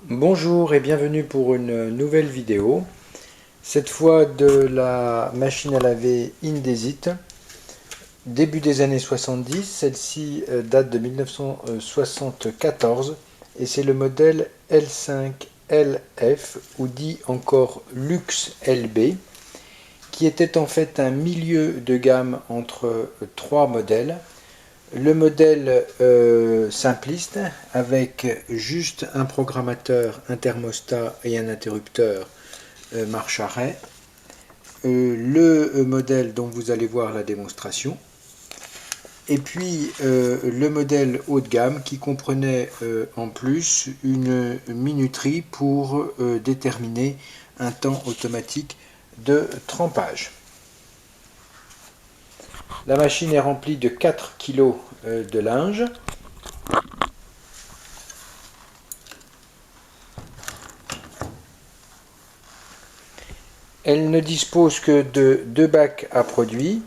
Bonjour et bienvenue pour une nouvelle vidéo, cette fois de la machine à laver Indesit, début des années 70, celle-ci date de 1974 et c'est le modèle L5LF ou dit encore Lux LB qui était en fait un milieu de gamme entre trois modèles. Le modèle simpliste avec juste un programmateur, un thermostat et un interrupteur marche-arrêt. Le modèle dont vous allez voir la démonstration. Et puis le modèle haut de gamme qui comprenait en plus une minuterie pour déterminer un temps automatique de trempage. La machine est remplie de 4 kg de linge. Elle ne dispose que de 2 bacs à produits,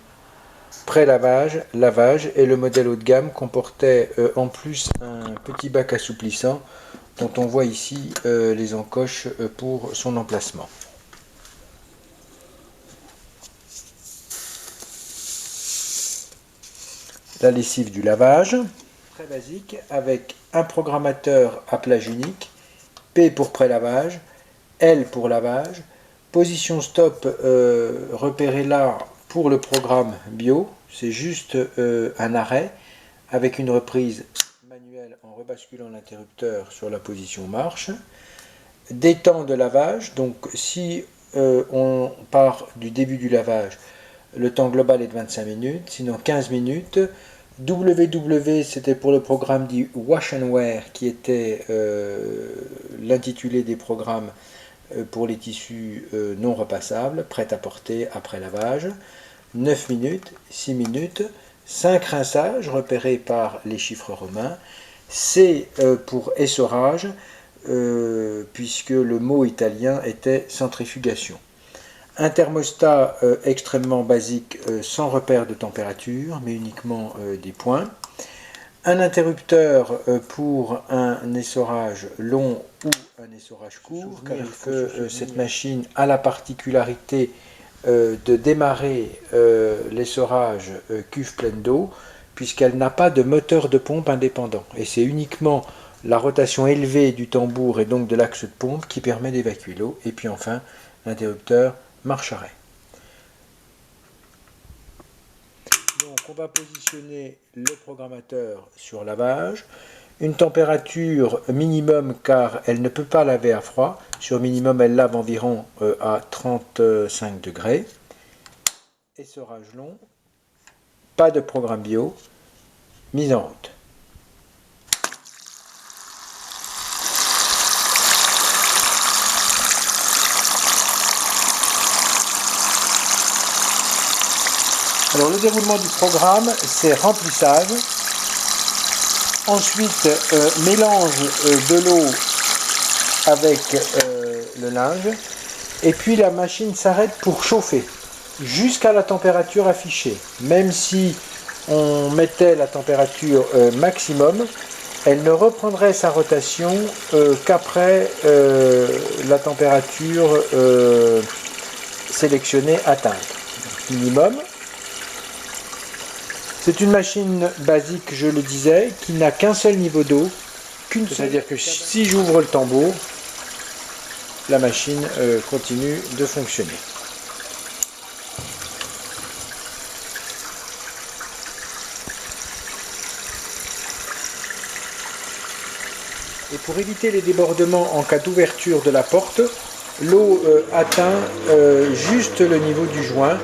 pré-lavage, lavage, et le modèle haut de gamme comportait en plus un petit bac assouplissant dont on voit ici les encoches pour son emplacement. La lessive du lavage, très basique, avec un programmateur à plage unique, P pour pré-lavage, L pour lavage, position stop repérée là pour le programme bio, c'est juste un arrêt avec une reprise manuelle en rebasculant l'interrupteur sur la position marche. Des temps de lavage, donc si on part du début du lavage, le temps global est de 25 minutes, sinon 15 minutes. WW, c'était pour le programme dit Wash and Wear, qui était l'intitulé des programmes pour les tissus non repassables, prêts à porter après lavage. 9 minutes, 6 minutes, 5 rinçages repérés par les chiffres romains. C pour essorage, puisque le mot italien était centrifugation. Un thermostat extrêmement basique, sans repère de température, mais uniquement des points. Un interrupteur pour un essorage long ou un essorage court, car cette machine a la particularité de démarrer l'essorage cuve pleine d'eau, puisqu'elle n'a pas de moteur de pompe indépendant. Et c'est uniquement la rotation élevée du tambour et donc de l'axe de pompe qui permet d'évacuer l'eau. Et puis enfin, l'interrupteur marche-arrêt. Donc on va positionner le programmateur sur lavage. Une température minimum car elle ne peut pas laver à froid. Sur minimum, elle lave environ à 35 degrés. Essorage long. Pas de programme bio. Mise en route. Alors le déroulement du programme, c'est remplissage, ensuite mélange de l'eau avec le linge, et puis la machine s'arrête pour chauffer jusqu'à la température affichée. Même si on mettait la température maximum, elle ne reprendrait sa rotation qu'après la température sélectionnée atteinte. Minimum. C'est une machine basique, je le disais, qui n'a qu'un seul niveau d'eau, c'est-à-dire que si j'ouvre le tambour, la machine continue de fonctionner. Et pour éviter les débordements en cas d'ouverture de la porte, l'eau atteint juste le niveau du joint.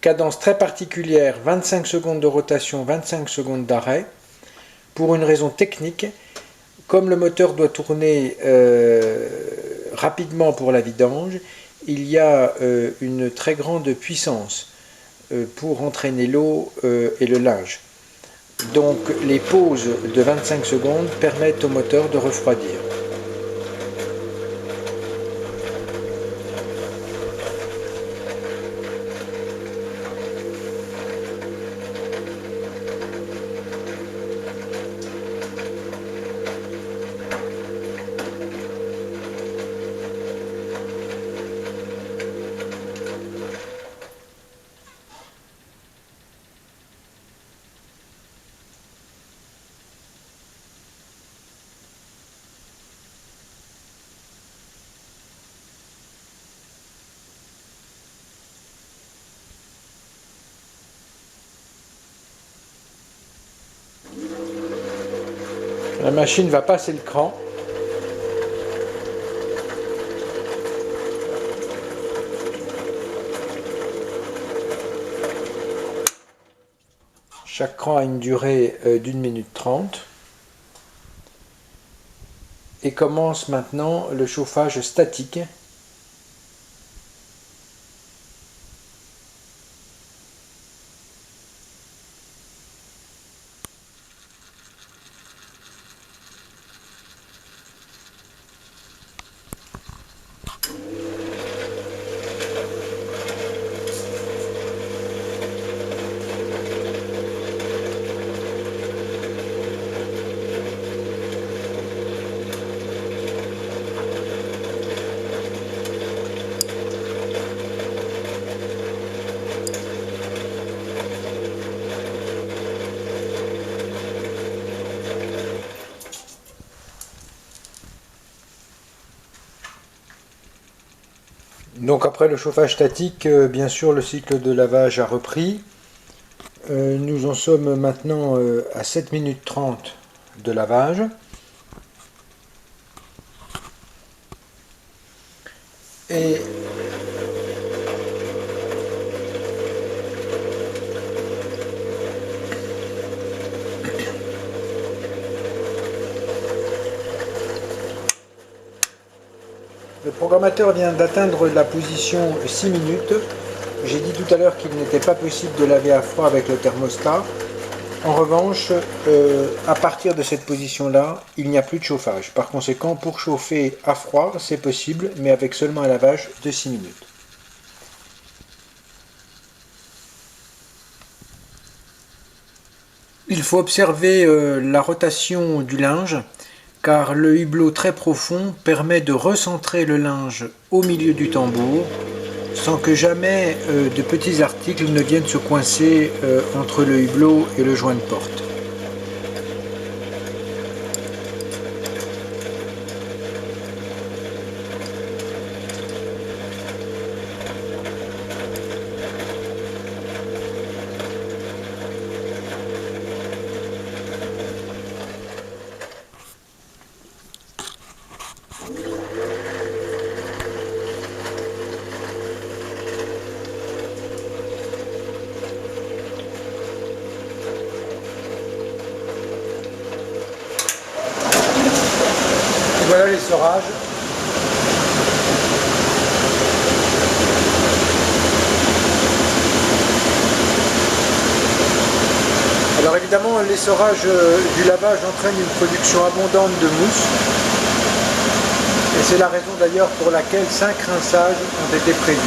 Cadence très particulière, 25 secondes de rotation, 25 secondes d'arrêt. Pour une raison technique, comme le moteur doit tourner rapidement pour la vidange, il y a une très grande puissance pour entraîner l'eau et le linge. Donc les pauses de 25 secondes permettent au moteur de refroidir. La machine va passer le cran. Chaque cran a une durée d'1 minute 30. Et commence maintenant le chauffage statique. Donc après le chauffage statique, bien sûr le cycle de lavage a repris. Nous en sommes maintenant à 7 minutes 30 de lavage. Et le programmateur vient d'atteindre la position 6 minutes. J'ai dit tout à l'heure qu'il n'était pas possible de laver à froid avec le thermostat. En revanche, à partir de cette position-là, il n'y a plus de chauffage. Par conséquent, pour chauffer à froid, c'est possible, mais avec seulement un lavage de 6 minutes. Il faut observer la rotation du linge, car le hublot très profond permet de recentrer le linge au milieu du tambour, sans que jamais de petits articles ne viennent se coincer entre le hublot et le joint de porte. Voilà l'essorage. Alors évidemment, l'essorage du lavage entraîne une production abondante de mousse. Et c'est la raison d'ailleurs pour laquelle 5 rinçages ont été prévus.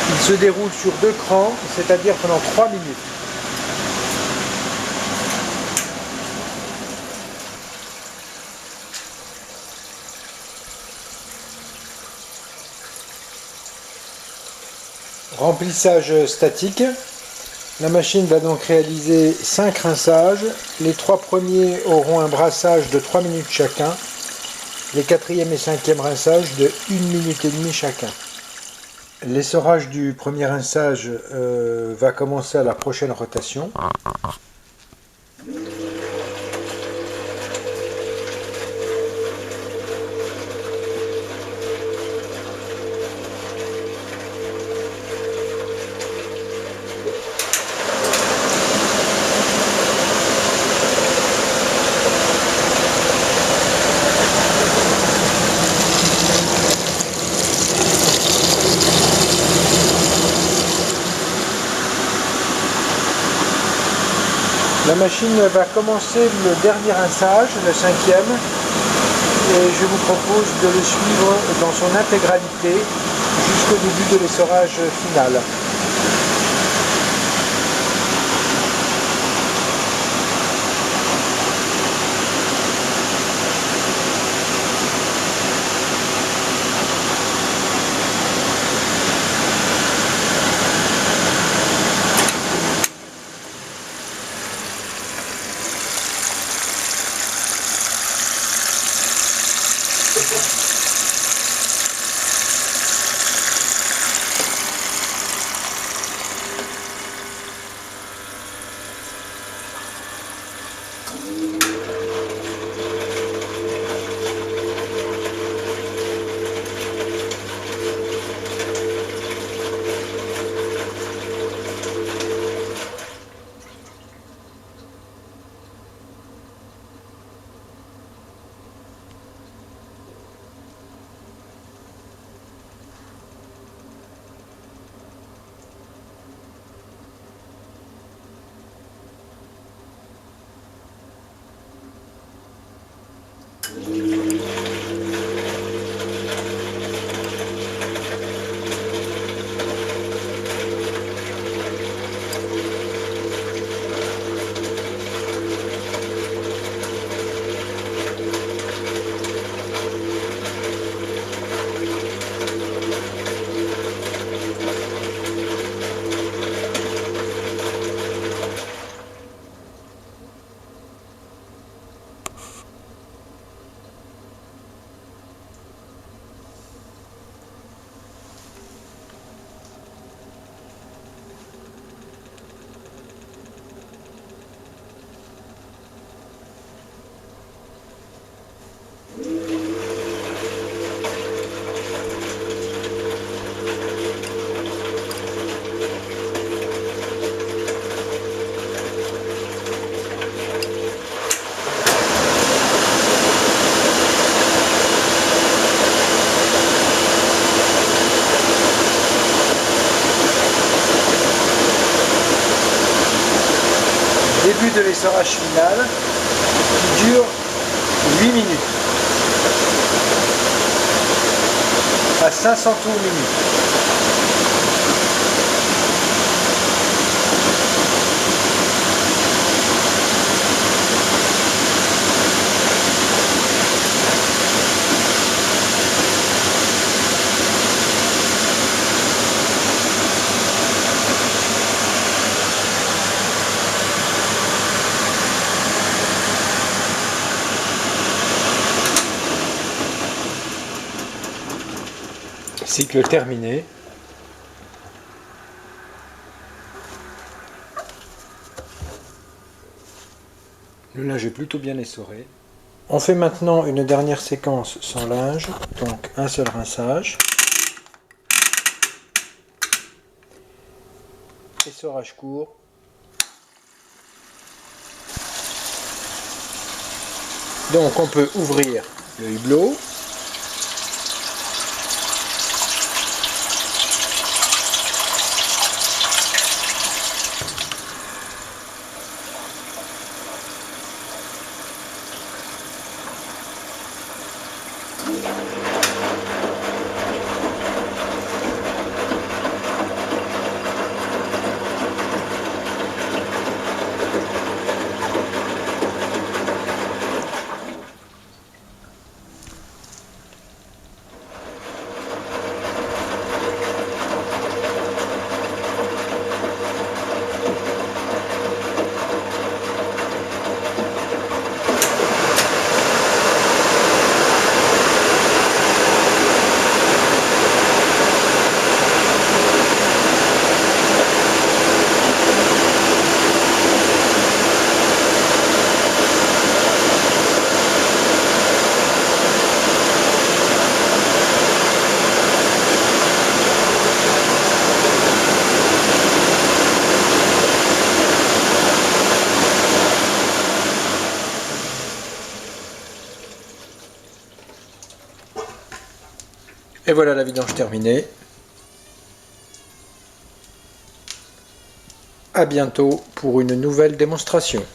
Il se déroule sur 2 crans, c'est-à-dire pendant 3 minutes. Remplissage statique. La machine va donc réaliser 5 rinçages. Les 3 premiers auront un brassage de 3 minutes chacun. Les 4e et 5e rinçages de 1 minute et demie chacun. L'essorage du premier rinçage va commencer à la prochaine rotation. La machine va commencer le dernier rinçage, le 5e, et je vous propose de le suivre dans son intégralité jusqu'au début de l'essorage final. Début de l'essorage final qui dure 8 minutes à 500 tours minute. Cycle terminé. Le linge est plutôt bien essoré. On fait maintenant une dernière séquence sans linge, donc un seul rinçage. Essorage court. Donc on peut ouvrir le hublot. Et voilà la vidange terminée. À bientôt pour une nouvelle démonstration.